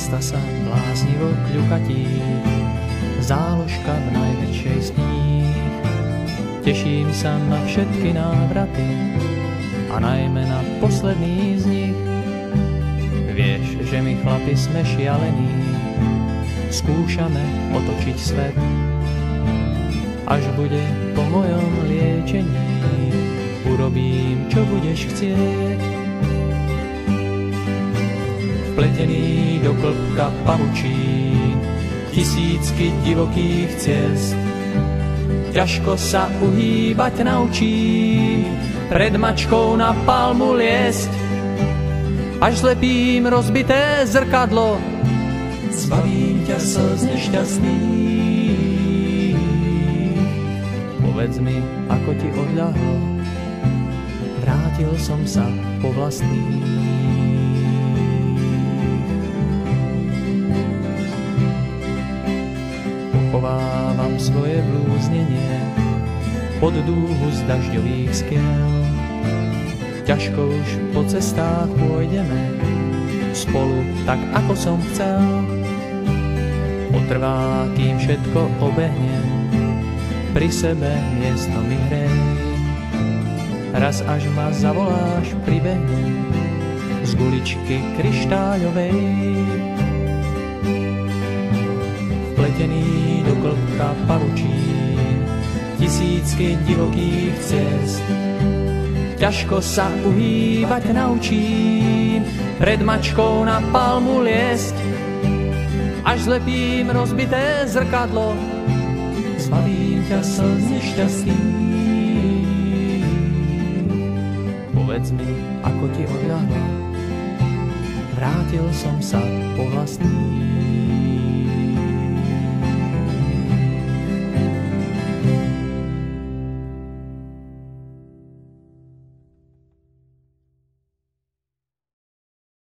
mesta sa bláznivo kľukatí, záložka v najväčšej z nich. Teším sa na všetky návraty a najmä na posledný z nich. Vieš, že my chlapi sme šialení, skúšame otočiť svet. Až bude po mojom liečení, urobím, čo budeš chcieť. Vpletený do klbka pavučín, tisícky divokých ciest. Ťažko sa uhýbať naučí, pred mačkou na palmu liesť. Až zlepím rozbité zrkadlo, zbavím ťa slz nešťastných. Povedz mi, ako ti odľahlo, vrátil som sa po vlastných. Pochovávam svoje blúznenie pod dúhu z dažďových skiel. Ťažko už po cestách pôjdeme spolu tak, ako som chcel. Potrvá, kým všetko obehnem, pri sebe miesto mi hrej. Raz až ma zavoláš, pribehnem z guličky kryštáľovej. Vpletený do klbka pavučín, tisícky divokých ciest. Ťažko sa uhýbať naučím, pred mačkou na palmu liesť. Až zlepím rozbité zrkadlo, zbavím ťa slz nešťastných. Povedz mi, ako ti odľahlo, vrátil som sa po vlastných.